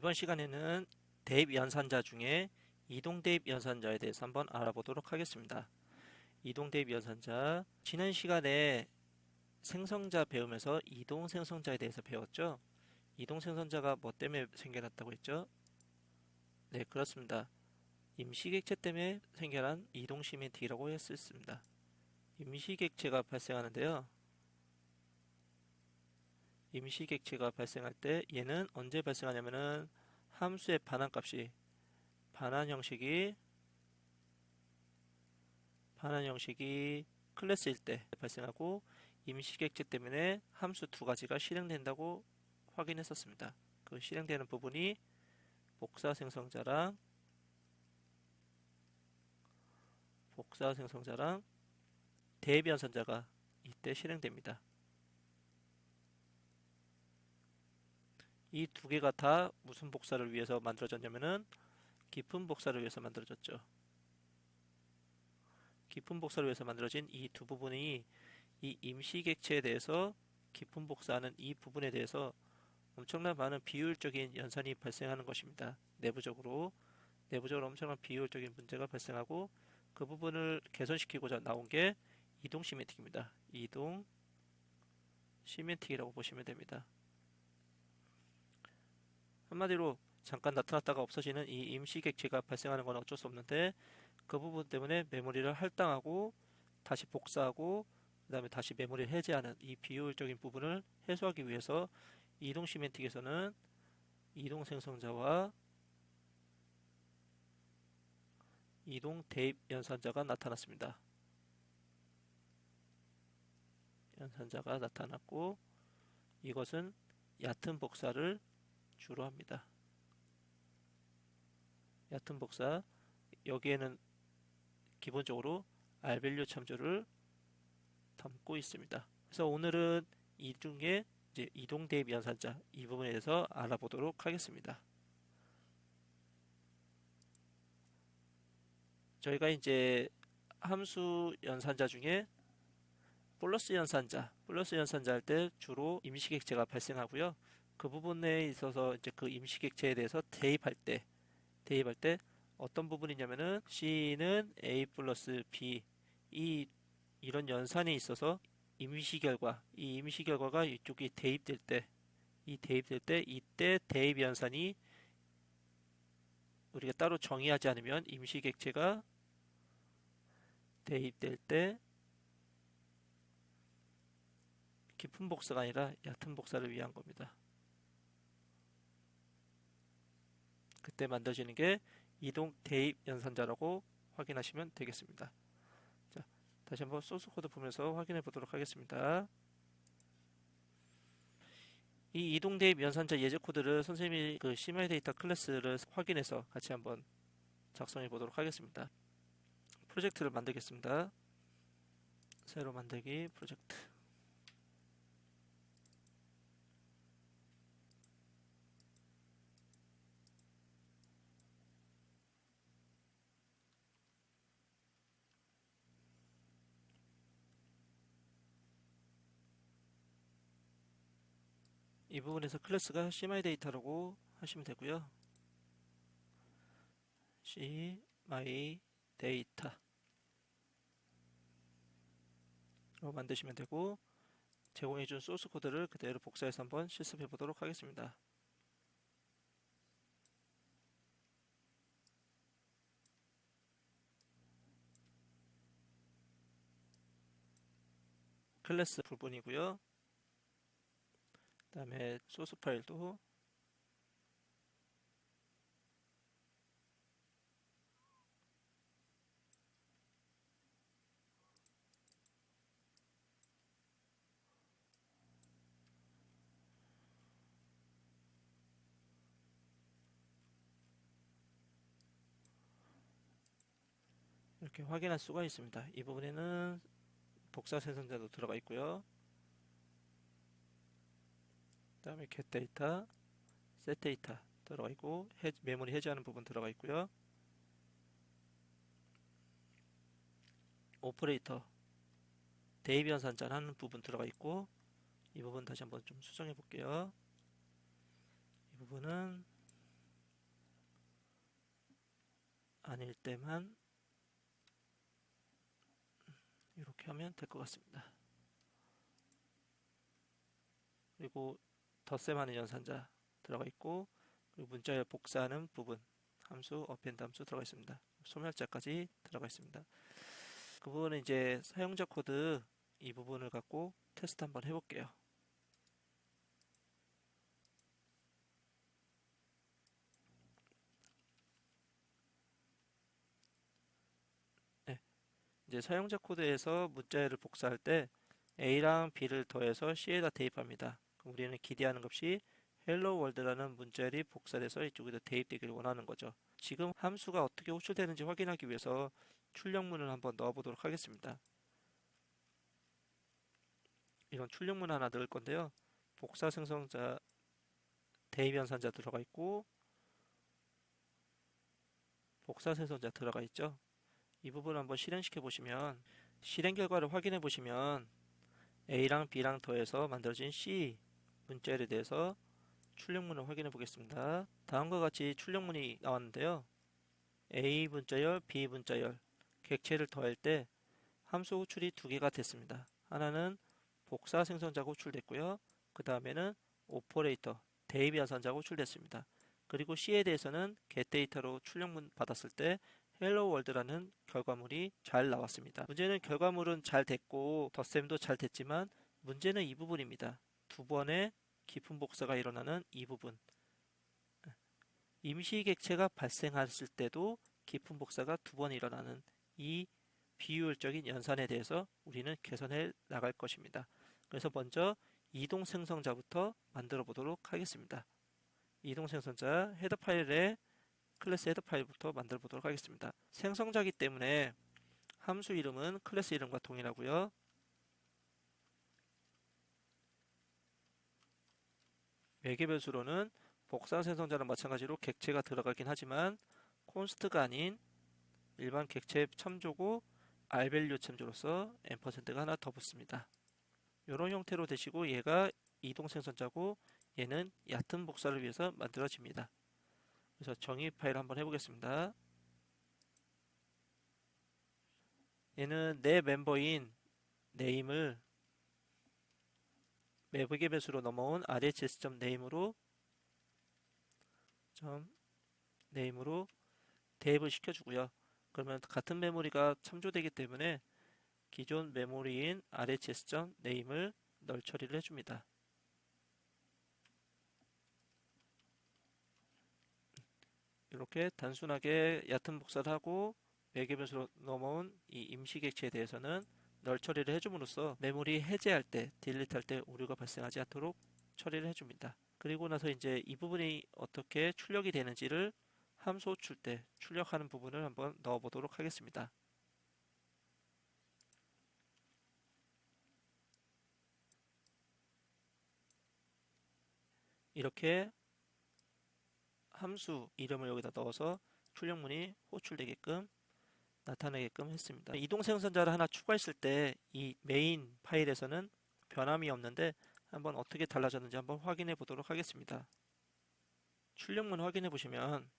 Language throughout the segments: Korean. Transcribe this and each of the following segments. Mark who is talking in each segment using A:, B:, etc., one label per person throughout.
A: 이번 시간에는 대입 연산자 중에 이동 대입 연산자에 대해서 한번 알아보도록 하겠습니다. 이동 대입 연산자, 지난 시간에 생성자 배우면서 이동 생성자에 대해서 배웠죠? 이동 생성자가 뭐 때문에 생겨났다고 했죠? 네, 그렇습니다. 임시객체 때문에 생겨난 이동 시멘틱이라고 했었습니다. 임시객체가 발생하는데요. 임시객체가 발생할 때 얘는 언제 발생하냐면은 함수의 반환값이 반환 형식이 클래스일 때 발생하고 임시객체 때문에 함수 두 가지가 실행된다고 확인했었습니다. 그 실행되는 부분이 복사 생성자랑 대입연산자가 이때 실행됩니다. 이 두 개가 다 무슨 복사를 위해서 만들어졌냐면은 깊은 복사를 위해서 만들어졌죠. 깊은 복사를 위해서 만들어진 이 두 부분이 이 임시객체에 대해서 깊은 복사하는 이 부분에 대해서 엄청난 많은 비효율적인 연산이 발생하는 것입니다. 내부적으로 엄청난 비효율적인 문제가 발생하고 그 부분을 개선시키고자 나온 게 이동 시멘틱입니다. 이동 시멘틱이라고 보시면 됩니다. 한마디로 잠깐 나타났다가 없어지는 이 임시객체가 발생하는 건 어쩔 수 없는데 그 부분 때문에 메모리를 할당하고 다시 복사하고 그 다음에 다시 메모리를 해제하는 이 비효율적인 부분을 해소하기 위해서 이동 시멘틱에서는 이동 생성자와 이동 대입 연산자가 나타났습니다. 연산자가 나타났고 이것은 얕은 복사를 주로 합니다. 얕은 복사, 여기에는 기본적으로 R밸류 참조를 담고 있습니다. 그래서 오늘은 이 중에 이제 이동 대입 연산자 이 부분에 대해서 알아보도록 하겠습니다. 저희가 이제 함수 연산자 중에 플러스 연산자 할 때 주로 임시객체가 발생하고요. 그 부분에 있어서 이제 그 임시객체에 대해서 대입할 때 어떤 부분이냐면은 C는 A 플러스 B 이런 연산에 있어서 이 임시 결과가 이쪽이 대입될 때 이때 대입 연산이 우리가 따로 정의하지 않으면 임시객체가 대입될 때 깊은 복사가 아니라 얕은 복사를 위한 겁니다. 그때 만들어지는 게 이동 대입 연산자라고 확인하시면 되겠습니다. 자, 다시 한번 소스 코드 보면서 확인해 보도록 하겠습니다. 이 이동 대입 연산자 예제 코드를 선생님이 그 CMY 데이터 클래스를 확인해서 같이 한번 작성해 보도록 하겠습니다. 프로젝트를 만들겠습니다. 새로 만들기 프로젝트. 이 부분에서 클래스가 CMY 데이터라고 하시면 되고요. CMY 데이터로 만드시면 되고 제공해준 소스 코드를 그대로 복사해서 한번 실습해 보도록 하겠습니다. 클래스 부분이고요. 그 다음에 소스 파일도 이렇게 확인할 수가 있습니다. 이 부분에는 복사 생성자도 들어가 있고요. 그 다음에 get 데이터, set 데이터 들어가 있고 메모리 해제하는 부분 들어가 있고요. 오퍼레이터 대입 연산자 하는 부분 들어가 있고 이 부분 다시 한번 좀 수정해 볼게요. 이 부분은 아닐 때만 이렇게 하면 될 것 같습니다. 그리고 덧셈하는 연산자 들어가 있고, 그리고 문자열 복사하는 부분 함수 어펜드 함수 들어가 있습니다. 소멸자까지 들어가 있습니다. 그 부분은 이제 사용자 코드 이 부분을 갖고 테스트 한번 해볼게요. 네, 이제 사용자 코드에서 문자열을 복사할 때 A랑 B를 더해서 C에다 대입합니다. 그럼 우리는 기대하는 값이 헬로 월드라는 문자열이 복사돼서 이쪽에다 대입되기를 원하는 거죠. 지금 함수가 어떻게 호출되는지 확인하기 위해서 출력문을 한번 넣어보도록 하겠습니다. 이런 출력문 하나 넣을 건데요. 복사 생성자 대입 연산자 들어가 있고 복사 생성자 들어가 있죠. 이 부분 한번 실행시켜 보시면 실행 결과를 확인해 보시면 A랑 B랑 더해서 만들어진 C 문자열에 대해서 출력문을 확인해 보겠습니다. 다음과 같이 출력문이 나왔는데요. A 문자열, B 문자열 객체를 더할 때 함수 호출이 두 개가 됐습니다. 하나는 복사 생성자가 호출됐고요. 그 다음에는 오퍼레이터 대입 연산자가 호출됐습니다. 그리고 C에 대해서는 getData로 출력문 받았을 때 hello world라는 결과물이 잘 나왔습니다. 문제는 결과물은 잘 됐고 덧셈도 잘 됐지만 문제는 이 부분입니다. 두 번의 깊은 복사가 일어나는 이 부분. 임시 객체가 발생했을 때도 깊은 복사가 두 번 일어나는 이 비효율적인 연산에 대해서 우리는 개선해 나갈 것입니다. 그래서 먼저 이동 생성자부터 만들어 보도록 하겠습니다. 이동 생성자 헤더 파일에 클래스 헤더 파일부터 만들어 보도록 하겠습니다. 생성자이기 때문에 함수 이름은 클래스 이름과 동일하고요. 매개 변수로는 복사 생성자랑 마찬가지로 객체가 들어가긴 하지만 콘스트가 아닌 일반 객체 참조고 r밸류 참조로서 앰퍼센드가 하나 더 붙습니다. 이런 형태로 되시고 얘가 이동 생성자고 얘는 얕은 복사를 위해서 만들어집니다. 그래서 정의 파일 한번 해보겠습니다. 얘는 내 멤버인 네임을 매개 변수로 넘어온 RHS.name으로 대입을 시켜주고요. 그러면 같은 메모리가 참조되기 때문에 기존 메모리인 RHS.name을 널 처리를 해줍니다. 이렇게 단순하게 얕은 복사를 하고 매개 변수로 넘어온 이 임시 객체에 대해서는 널 처리를 해줌으로써 메모리 해제할 때, 딜리트할 때 오류가 발생하지 않도록 처리를 해줍니다. 그리고 나서 이제 이 부분이 어떻게 출력이 되는지를 함수 호출 때 출력하는 부분을 한번 넣어보도록 하겠습니다. 이렇게 함수 이름을 여기다 넣어서 출력문이 호출되게끔 나타내게끔 했습니다. 이동 생성자를 하나 추가했을 때 이 메인 파일에서는 변함이 없는데 한번 어떻게 달라졌는지 한번 확인해 보도록 하겠습니다. 출력문 확인해 보시면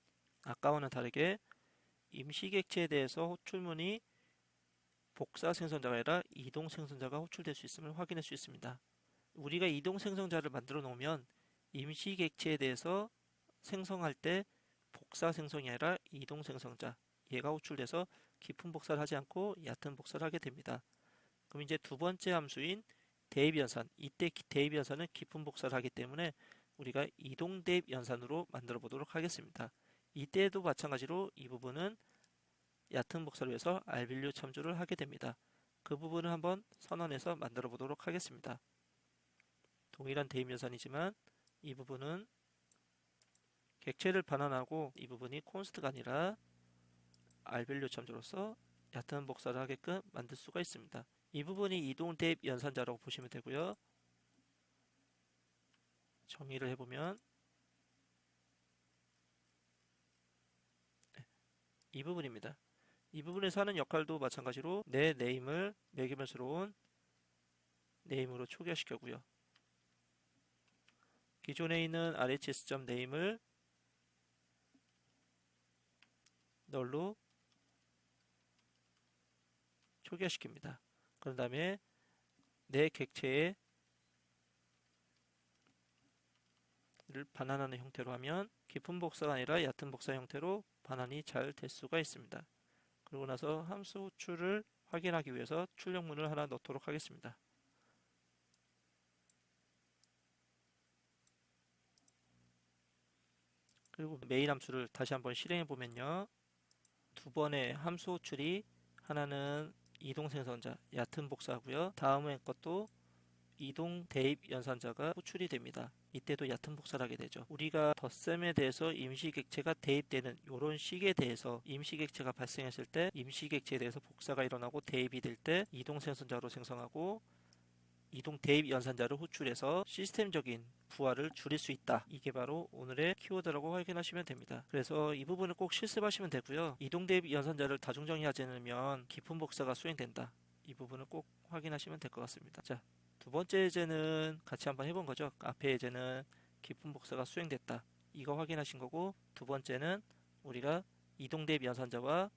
A: 아까와는 다르게 임시 객체에 대해서 호출문이 복사 생성자가 아니라 이동 생성자가 호출될 수 있음을 확인할 수 있습니다. 우리가 이동 생성자를 만들어 놓으면 임시 객체에 대해서 생성할 때 복사 생성이 아니라 이동 생성자 얘가 호출돼서 깊은 복사를 하지 않고 얕은 복사를 하게 됩니다. 그럼 이제 두 번째 함수인 대입 연산, 이때 대입 연산은 깊은 복사를 하기 때문에 우리가 이동 대입 연산으로 만들어 보도록 하겠습니다. 이때도 마찬가지로 이 부분은 얕은 복사를 위해서 r밸류 참조를 하게 됩니다. 그 부분을 한번 선언해서 만들어 보도록 하겠습니다. 동일한 대입 연산이지만 이 부분은 객체를 반환하고 이 부분이 콘스트가 아니라 r밸류 참조로서 얕은 복사를 하게끔 만들 수가 있습니다. 이 부분이 이동 대입 연산자라고 보시면 되고요. 정의를 해보면 이 부분입니다. 이 부분에서 하는 역할도 마찬가지로 내 네임을 매개 변수로 온 네임으로 초기화시켜고요. 기존에 있는 RHS.name을 널로 초기화시킵니다. 그런 다음에 내 객체의 를 반환하는 형태로 하면 깊은 복사가 아니라 얕은 복사 형태로 반환이 잘 될 수가 있습니다. 그러고 나서 함수 호출을 확인하기 위해서 출력문을 하나 넣도록 하겠습니다. 그리고 메인 함수를 다시 한번 실행해 보면요. 두 번의 함수 호출이 하나는 이동 생성자 얕은 복사고요. 다음의 것도 이동 대입 연산자가 호출이 됩니다. 이때도 얕은 복사를 하게 되죠. 우리가 덧셈에 대해서 임시객체가 대입되는 이런 식에 대해서 임시객체가 발생했을 때 임시객체에 대해서 복사가 일어나고 대입이 될 때 이동 생성자로 생성하고 이동 대입 연산자를 호출해서 시스템적인 부하를 줄일 수 있다. 이게 바로 오늘의 키워드라고 확인하시면 됩니다. 그래서 이 부분을 꼭 실습하시면 되고요. 이동 대입 연산자를 다중정의하지 않으면 깊은 복사가 수행된다. 이 부분을 꼭 확인하시면 될 것 같습니다. 자, 두 번째 예제는 같이 한번 해본 거죠. 앞에 예제는 깊은 복사가 수행됐다. 이거 확인하신 거고, 두 번째는 우리가 이동 대입 연산자와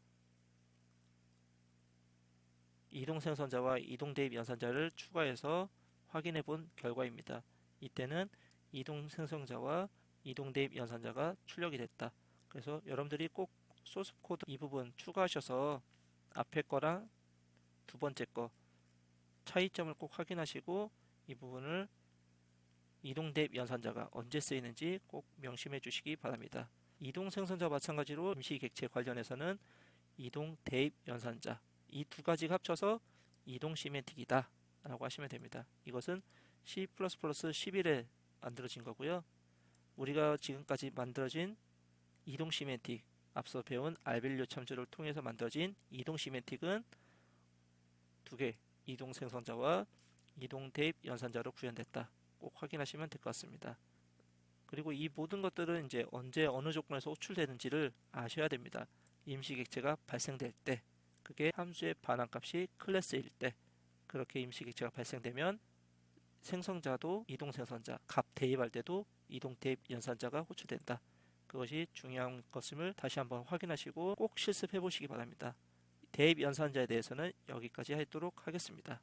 A: 이동 생성자와 이동 대입 연산자를 추가해서 확인해 본 결과입니다. 이때는 이동 생성자와 이동 대입 연산자가 출력이 됐다. 그래서 여러분들이 꼭 소스 코드 이 부분 추가하셔서 앞에 거랑 두 번째 거 차이점을 꼭 확인하시고 이 부분을 이동 대입 연산자가 언제 쓰이는지 꼭 명심해 주시기 바랍니다. 이동 생성자와 마찬가지로 임시객체 관련해서는 이동 대입 연산자 이 두 가지가 합쳐서 이동 시멘틱이다 라고 하시면 됩니다. 이것은 C++ 11에 만들어진 거고요. 우리가 지금까지 만들어진 이동 시멘틱 앞서 배운 알밸류 참조를 통해서 만들어진 이동 시멘틱은 두 개 이동 생성자와 이동 대입 연산자로 구현됐다. 꼭 확인하시면 될 것 같습니다. 그리고 이 모든 것들은 이제 언제 어느 조건에서 호출되는지를 아셔야 됩니다. 임시객체가 발생될 때 그게 함수의 반환값이 클래스일 때 그렇게 임시객체가 발생되면 생성자도 이동 생성자 값 대입할 때도 이동 대입 연산자가 호출된다. 그것이 중요한 것임을 다시 한번 확인하시고 꼭 실습해 보시기 바랍니다. 대입 연산자에 대해서는 여기까지 하도록 하겠습니다.